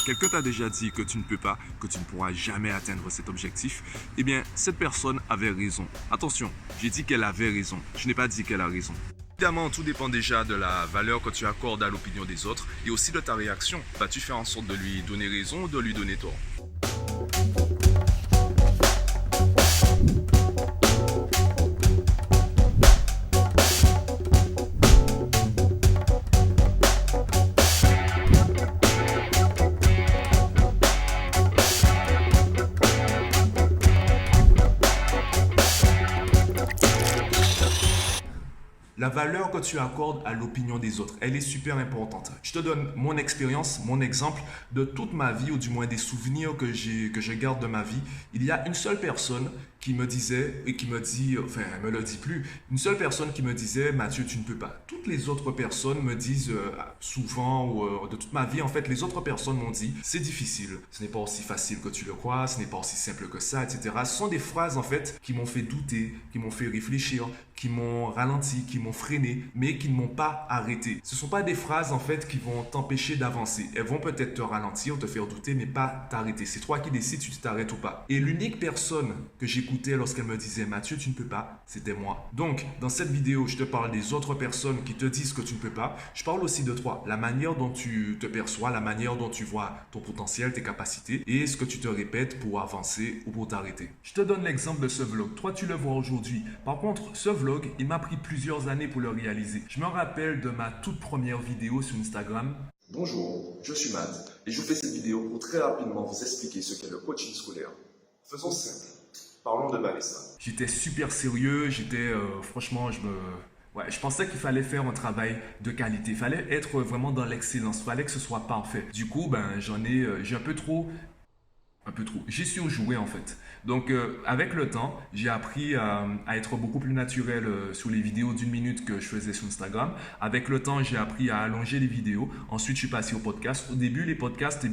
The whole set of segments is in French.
Quelqu'un t'a déjà dit que tu ne peux pas, que tu ne pourras jamais atteindre cet objectif, eh bien, cette personne avait raison. Attention, j'ai dit qu'elle avait raison, je n'ai pas dit qu'elle a raison. Évidemment, tout dépend déjà de la valeur que tu accordes à l'opinion des autres et aussi de ta réaction. Vas-tu faire en sorte de lui donner raison ou de lui donner tort? La valeur que tu accordes à l'opinion des autres, elle est super importante. Je te donne mon expérience, mon exemple de toute ma vie, ou du moins des souvenirs que je garde de ma vie. Il y a une seule personne qui me disait, et qui me dit, enfin, elle me le dit plus, une seule personne qui me disait, Mathieu, tu ne peux pas. Toutes les autres personnes me disent souvent, ou de toute ma vie, en fait, les autres personnes m'ont dit, c'est difficile, ce n'est pas aussi facile que tu le crois, ce n'est pas aussi simple que ça, etc. Ce sont des phrases, en fait, qui m'ont fait douter, qui m'ont fait réfléchir, qui m'ont ralenti, qui m'ont freiné, mais qui ne m'ont pas arrêté. Ce ne sont pas des phrases, en fait, qui vont t'empêcher d'avancer. Elles vont peut-être te ralentir, te faire douter, mais pas t'arrêter. C'est toi qui décides si tu t'arrêtes ou pas. Et l'unique personne que j'écoutais lorsqu'elle me disait « Mathieu, tu ne peux pas », c'était moi. Donc, dans cette vidéo, je te parle des autres personnes qui te disent que tu ne peux pas. Je parle aussi de toi, la manière dont tu te perçois, la manière dont tu vois ton potentiel, tes capacités et ce que tu te répètes pour avancer ou pour t'arrêter. Je te donne l'exemple de ce vlog. Toi, tu le vois aujourd'hui. Par contre, ce vlog, il m'a pris plusieurs années pour le réaliser. Je me rappelle de ma toute première vidéo sur Instagram. Bonjour, je suis Matt et je vous fais cette vidéo pour très rapidement vous expliquer ce qu'est le coaching scolaire. Faisons simple, parlons de Vanessa. J'étais super sérieux, franchement, je pensais qu'il fallait faire un travail de qualité. Il fallait être vraiment dans l'excellence, il fallait que ce soit parfait. Du coup, j'ai un peu trop, j'ai surjoué en fait. Donc avec le temps, j'ai appris à être beaucoup plus naturel sur les vidéos d'une minute que je faisais sur Instagram. Avec le temps, j'ai appris à allonger les vidéos. Ensuite, je suis passé au podcast. Au début, les podcasts,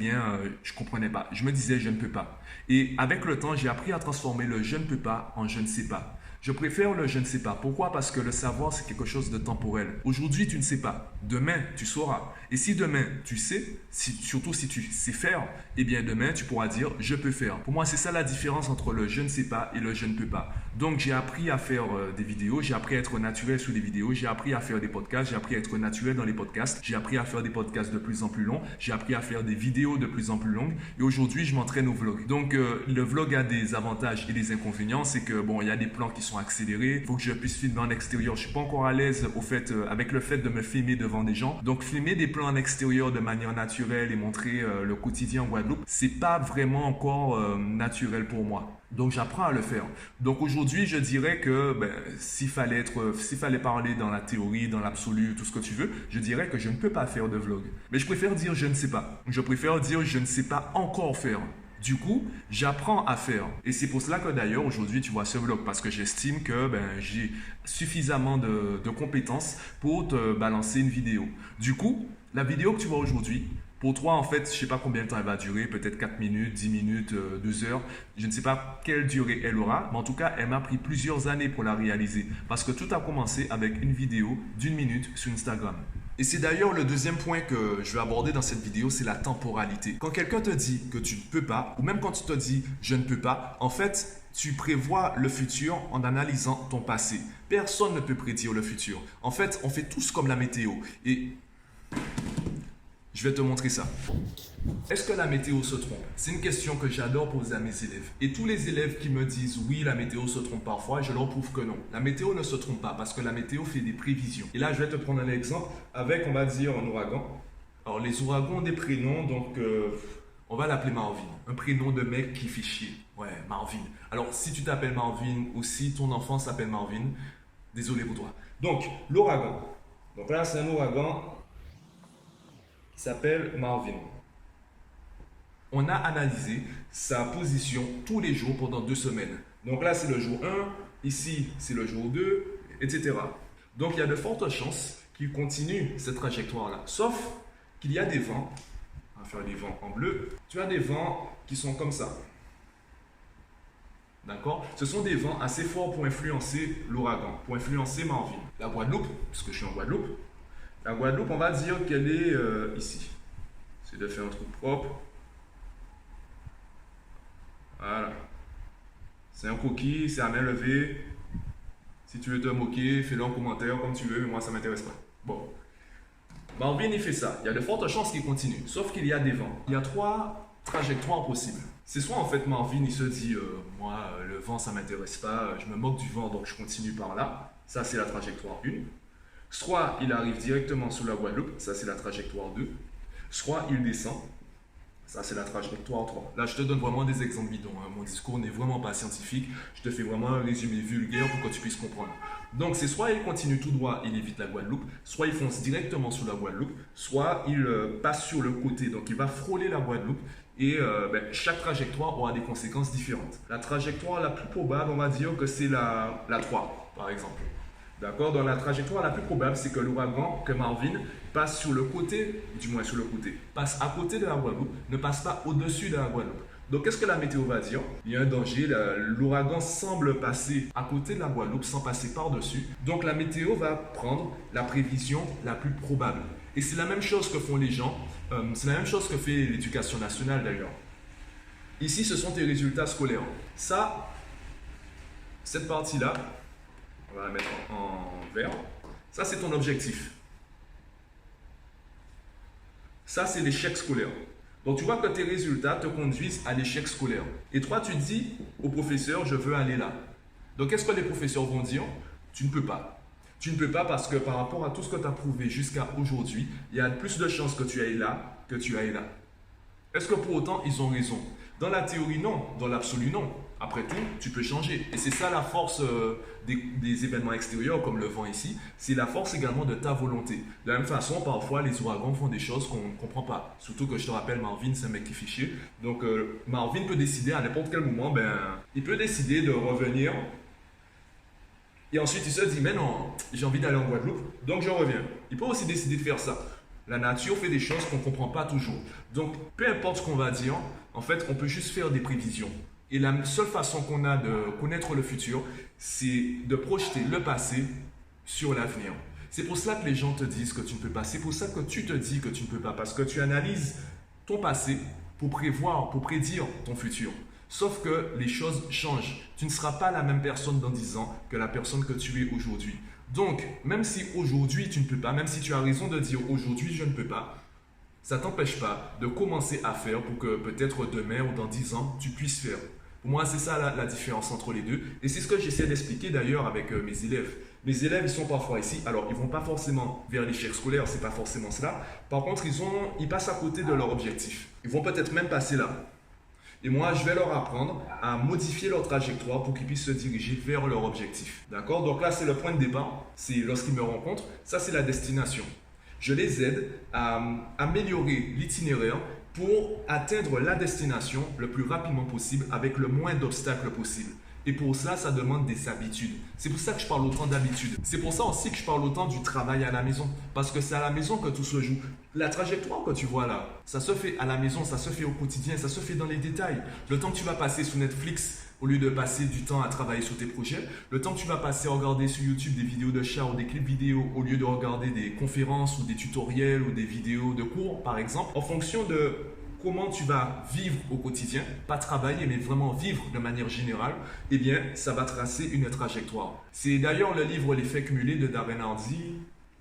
je comprenais pas. Je me disais, je ne peux pas. Et avec le temps, j'ai appris à transformer le je ne peux pas en je ne sais pas. Je préfère le je ne sais pas. Pourquoi? Parce que le savoir, c'est quelque chose de temporel. Aujourd'hui, tu ne sais pas. Demain, tu sauras. Et si demain, tu sais, surtout si tu sais faire, eh bien demain, tu pourras dire je peux faire. Pour moi, c'est ça la différence entre le je ne sais pas et le je ne peux pas. Donc, j'ai appris à faire des vidéos, j'ai appris à être naturel sur les vidéos, j'ai appris à faire des podcasts, j'ai appris à être naturel dans les podcasts, j'ai appris à faire des podcasts de plus en plus longs, j'ai appris à faire des vidéos de plus en plus longues. Et aujourd'hui, je m'entraîne au vlog. Donc, le vlog a des avantages et des inconvénients. C'est que, bon, il y a des plans qui sont accélérés. Il faut que je puisse filmer en extérieur. Je suis pas encore à l'aise avec le fait de me filmer devant des gens. Donc, filmer des plans en extérieur de manière naturelle et montrer le quotidien en Guadeloupe, c'est pas vraiment encore naturel pour moi. Donc, j'apprends à le faire. Donc, aujourd'hui, je dirais que s'il fallait parler dans la théorie, dans l'absolu, tout ce que tu veux, je dirais que je ne peux pas faire de vlog. Mais je préfère dire je ne sais pas. Je préfère dire je ne sais pas encore faire. Du coup, j'apprends à faire. Et c'est pour cela que d'ailleurs, aujourd'hui, tu vois ce vlog. Parce que j'estime que j'ai suffisamment de compétences pour te balancer une vidéo. Du coup, la vidéo que tu vois aujourd'hui, pour toi, en fait, je ne sais pas combien de temps elle va durer, peut-être 4 minutes, 10 minutes, 2 heures. Je ne sais pas quelle durée elle aura, mais en tout cas, elle m'a pris plusieurs années pour la réaliser. Parce que tout a commencé avec une vidéo d'1 minute sur Instagram. Et c'est d'ailleurs le deuxième point que je vais aborder dans cette vidéo, c'est la temporalité. Quand quelqu'un te dit que tu ne peux pas, ou même quand tu te dis je ne peux pas, en fait, tu prévois le futur en analysant ton passé. Personne ne peut prédire le futur. En fait, on fait tous comme la météo. Et je vais te montrer ça. Est-ce que la météo se trompe? C'est une question que j'adore poser à mes élèves. Et tous les élèves qui me disent oui, la météo se trompe parfois, je leur prouve que non. La météo ne se trompe pas parce que la météo fait des prévisions. Et là, je vais te prendre un exemple avec, on va dire, un ouragan. Alors, les ouragans ont des prénoms, donc on va l'appeler Marvin. Un prénom de mec qui fait chier. Ouais, Marvin. Alors, si tu t'appelles Marvin ou si ton enfant s'appelle Marvin, désolé pour toi. Donc, l'ouragan. Donc là, c'est un ouragan qui s'appelle Marvin. On a analysé sa position tous les jours pendant 2 semaines. Donc là, c'est le jour 1, ici, c'est le jour 2, etc. Donc, il y a de fortes chances qu'il continue cette trajectoire-là. Sauf qu'il y a des vents, on va faire des vents en bleu, tu as des vents qui sont comme ça. D'accord? Ce sont des vents assez forts pour influencer l'ouragan, pour influencer Marvin. La Guadeloupe, puisque je suis en Guadeloupe, la Guadeloupe, on va dire qu'elle est ici. C'est de faire un truc propre. Voilà. C'est un coquille, c'est à main levée. Si tu veux te moquer, fais-le en commentaire comme tu veux, mais moi ça m'intéresse pas. Bon. Marvin, il fait ça. Il y a de fortes chances qu'il continue. Sauf qu'il y a des vents. Il y a 3 trajectoires possibles. C'est soit en fait Marvin, il se dit moi, le vent, ça m'intéresse pas, je me moque du vent, donc je continue par là. Ça, c'est la trajectoire 1. Soit il arrive directement sous la Guadeloupe. Ça, c'est la trajectoire 2. Soit il descend. Ça, c'est la trajectoire 3. Là, je te donne vraiment des exemples bidons. Hein. Mon discours n'est vraiment pas scientifique. Je te fais vraiment un résumé vulgaire pour que tu puisses comprendre. Donc, c'est soit il continue tout droit, il évite la Guadeloupe, soit il fonce directement sous la Guadeloupe, soit il passe sur le côté. Donc, il va frôler la Guadeloupe et chaque trajectoire aura des conséquences différentes. La trajectoire la plus probable, on va dire que c'est la 3, par exemple. D'accord? Dans la trajectoire la plus probable, c'est que l'ouragan, que Marvin, passe sur le côté, du moins sur le côté, passe à côté de la Guadeloupe, ne passe pas au-dessus de la Guadeloupe. Donc, qu'est-ce que la météo va dire? Il y a un danger, l'ouragan semble passer à côté de la Guadeloupe sans passer par-dessus. Donc, la météo va prendre la prévision la plus probable. Et c'est la même chose que font les gens, c'est la même chose que fait l'éducation nationale d'ailleurs. Ici, ce sont tes résultats scolaires. Ça, cette partie-là, on va la mettre en vert. Ça, c'est ton objectif. Ça, c'est l'échec scolaire. Donc, tu vois que tes résultats te conduisent à l'échec scolaire. Et toi, tu dis au professeur, je veux aller là. Donc, qu'est-ce que les professeurs vont dire? Tu ne peux pas. Tu ne peux pas parce que par rapport à tout ce que tu as prouvé jusqu'à aujourd'hui, il y a plus de chances que tu ailles là que tu ailles là. Est-ce que pour autant, ils ont raison? Dans la théorie, non. Dans l'absolu, non. Après tout, tu peux changer. Et c'est ça la force des événements extérieurs, comme le vent ici. C'est la force également de ta volonté. De la même façon, parfois, les ouragans font des choses qu'on ne comprend pas. Surtout que je te rappelle, Marvin, c'est un mec qui fait chier. Donc, Marvin peut décider à n'importe quel moment, il peut décider de revenir. Et ensuite, il se dit, mais non, j'ai envie d'aller en Guadeloupe, donc je reviens. Il peut aussi décider de faire ça. La nature fait des choses qu'on ne comprend pas toujours. Donc, peu importe ce qu'on va dire, en fait, on peut juste faire des prévisions. Et la seule façon qu'on a de connaître le futur, c'est de projeter le passé sur l'avenir. C'est pour cela que les gens te disent que tu ne peux pas. C'est pour ça que tu te dis que tu ne peux pas. Parce que tu analyses ton passé pour prévoir, pour prédire ton futur. Sauf que les choses changent. Tu ne seras pas la même personne dans 10 ans que la personne que tu es aujourd'hui. Donc, même si aujourd'hui tu ne peux pas, même si tu as raison de dire aujourd'hui je ne peux pas, ça ne t'empêche pas de commencer à faire pour que peut-être demain ou dans 10 ans tu puisses faire. Pour moi, c'est ça la différence entre les deux. Et c'est ce que j'essaie d'expliquer d'ailleurs avec mes élèves. Mes élèves, ils sont parfois ici. Alors, ils ne vont pas forcément vers l'échec scolaire, c'est pas forcément cela. Par contre, ils passent à côté de leur objectif. Ils vont peut-être même passer là. Et moi, je vais leur apprendre à modifier leur trajectoire pour qu'ils puissent se diriger vers leur objectif. D'accord? Donc là, c'est le point de départ. C'est lorsqu'ils me rencontrent. Ça, c'est la destination. Je les aide à améliorer l'itinéraire pour atteindre la destination le plus rapidement possible avec le moins d'obstacles possible. Et pour ça, ça demande des habitudes. C'est pour ça que je parle autant d'habitudes. C'est pour ça aussi que je parle autant du travail à la maison. Parce que c'est à la maison que tout se joue. La trajectoire que tu vois là, ça se fait à la maison, ça se fait au quotidien, ça se fait dans les détails. Le temps que tu vas passer sur Netflix, au lieu de passer du temps à travailler sur tes projets, le temps que tu vas passer à regarder sur YouTube des vidéos de chats ou des clips vidéo, au lieu de regarder des conférences ou des tutoriels ou des vidéos de cours, par exemple, en fonction de comment tu vas vivre au quotidien, pas travailler, mais vraiment vivre de manière générale, eh bien, ça va tracer une trajectoire. C'est d'ailleurs le livre L'effet cumulé de Darren Hardy.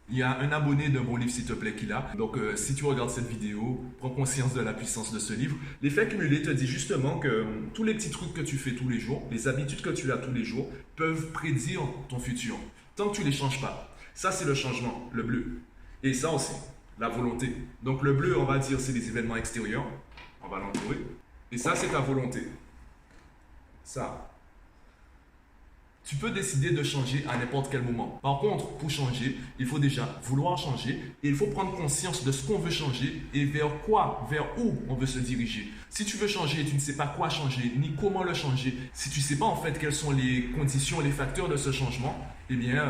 Il y a un abonné de mon livre, s'il te plaît, qui l'a. Donc, si tu regardes cette vidéo, prends conscience de la puissance de ce livre. L'effet cumulé te dit justement que tous les petits trucs que tu fais tous les jours, les habitudes que tu as tous les jours, peuvent prédire ton futur, tant que tu ne les changes pas. Ça, c'est le changement, le bleu. Et ça aussi, la volonté. Donc, le bleu, on va dire, c'est les événements extérieurs. On va l'entourer. Et ça, c'est ta volonté. Ça. Tu peux décider de changer à n'importe quel moment. Par contre, pour changer, il faut déjà vouloir changer et il faut prendre conscience de ce qu'on veut changer et vers quoi, vers où on veut se diriger. Si tu veux changer et tu ne sais pas quoi changer, ni comment le changer, si tu ne sais pas en fait quelles sont les conditions, les facteurs de ce changement, eh bien,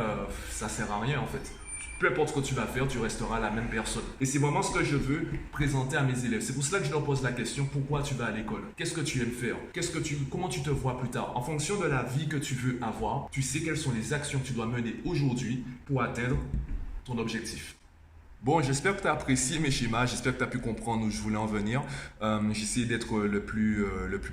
ça ne sert à rien en fait. Peu importe ce que tu vas faire, tu resteras la même personne. Et c'est vraiment ce que je veux présenter à mes élèves. C'est pour cela que je leur pose la question, pourquoi tu vas à l'école? Qu'est-ce que tu aimes faire? Comment tu te vois plus tard? En fonction de la vie que tu veux avoir, tu sais quelles sont les actions que tu dois mener aujourd'hui pour atteindre ton objectif. Bon, j'espère que tu as apprécié mes schémas, j'espère que tu as pu comprendre où je voulais en venir. J'ai essayé d'être le plus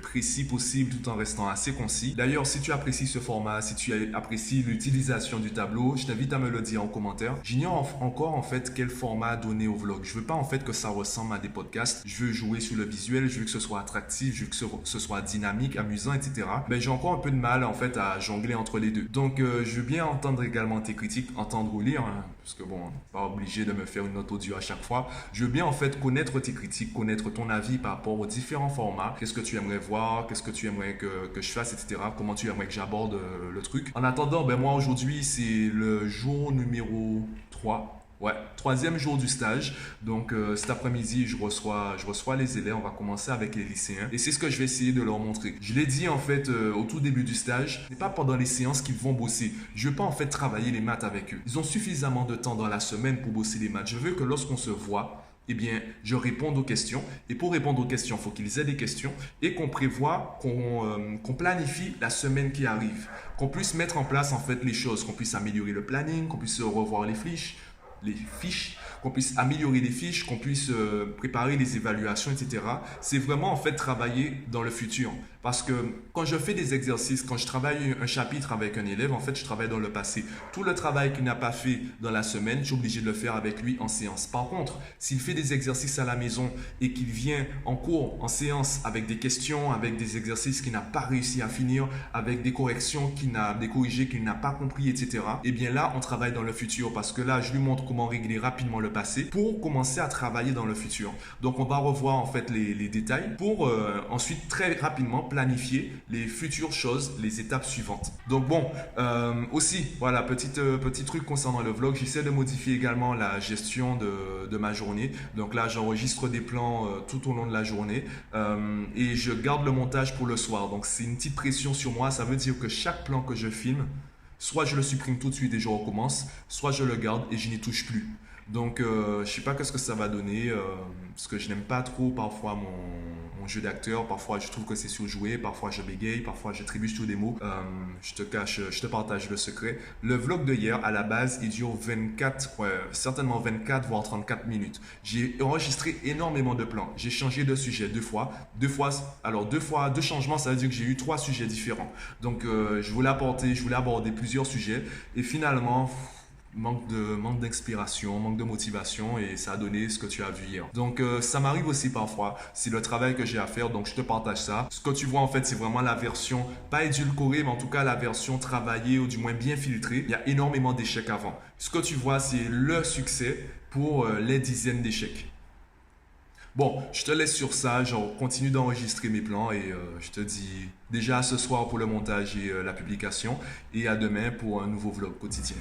précis possible tout en restant assez concis. D'ailleurs, si tu apprécies ce format, si tu apprécies l'utilisation du tableau, je t'invite à me le dire en commentaire. J'ignore encore en fait quel format donner au vlog. Je veux pas en fait que ça ressemble à des podcasts. Je veux jouer sur le visuel, je veux que ce soit attractif, je veux que ce soit dynamique, amusant, etc. Mais j'ai encore un peu de mal en fait à jongler entre les deux. Donc, je veux bien entendre également tes critiques, entendre ou lire, hein, parce que bon, on n'est pas obligé de me faire une note audio à chaque fois. Je veux bien en fait connaître tes critiques, connaître ton avis par rapport aux différents formats. Qu'est-ce que tu aimerais voir, qu'est-ce que tu aimerais que je fasse, etc. Comment tu aimerais que j'aborde le truc. En attendant, ben moi aujourd'hui c'est le jour numéro 3. Ouais, troisième jour du stage. Donc cet après-midi, je reçois les élèves. On va commencer avec les lycéens. Et c'est ce que je vais essayer de leur montrer. Je l'ai dit en fait au tout début du stage. C'est pas pendant les séances qu'ils vont bosser. Je veux pas en fait travailler les maths avec eux. Ils ont suffisamment de temps dans la semaine pour bosser les maths. Je veux que lorsqu'on se voit, eh bien, je réponde aux questions. Et pour répondre aux questions, il faut qu'ils aient des questions et qu'on prévoit, qu'on planifie la semaine qui arrive. Qu'on puisse mettre en place en fait les choses, qu'on puisse améliorer le planning, qu'on puisse revoir les fiches, qu'on puisse améliorer les fiches, qu'on puisse préparer les évaluations, etc. C'est vraiment en fait travailler dans le futur. Parce que quand je fais des exercices, quand je travaille un chapitre avec un élève, en fait, je travaille dans le passé. Tout le travail qu'il n'a pas fait dans la semaine, je suis obligé de le faire avec lui en séance. Par contre, s'il fait des exercices à la maison et qu'il vient en cours, en séance, avec des questions, avec des exercices qu'il n'a pas réussi à finir, avec des corrections des corrigés qu'il n'a pas compris, etc. Eh bien là, on travaille dans le futur parce que là, je lui montre comment régler rapidement le passé pour commencer à travailler dans le futur. Donc, on va revoir en fait les détails pour ensuite très rapidement planifier les futures choses, les étapes suivantes. Donc bon, aussi, voilà, petit truc concernant le vlog, j'essaie de modifier également la gestion de ma journée. Donc là, j'enregistre des plans tout au long de la journée et je garde le montage pour le soir. Donc c'est une petite pression sur moi, ça veut dire que chaque plan que je filme, soit je le supprime tout de suite et je recommence, soit je le garde et je n'y touche plus. Donc, je ne sais pas qu'est-ce que ça va donner, parce que je n'aime pas trop parfois mon jeu d'acteur. Parfois, je trouve que c'est surjoué. Parfois, je bégaye. Parfois, je trébuche sur des mots. Je te partage le secret. Le vlog de hier, à la base, il dure 24, certainement 24, voire 34 minutes. J'ai enregistré énormément de plans. J'ai changé de sujet deux fois. Deux changements, ça veut dire que j'ai eu 3 sujets différents. Donc, je voulais aborder plusieurs sujets. Et finalement, manque d'inspiration, manque de motivation et ça a donné ce que tu as vu hier. Donc ça m'arrive aussi parfois, c'est le travail que j'ai à faire, donc je te partage ça. Ce que tu vois en fait, c'est vraiment la version, pas édulcorée, mais en tout cas la version travaillée ou du moins bien filtrée. Il y a énormément d'échecs avant. Ce que tu vois, c'est le succès pour les dizaines d'échecs. Bon, je te laisse sur ça, je continue d'enregistrer mes plans et je te dis déjà à ce soir pour le montage et la publication et à demain pour un nouveau vlog quotidien.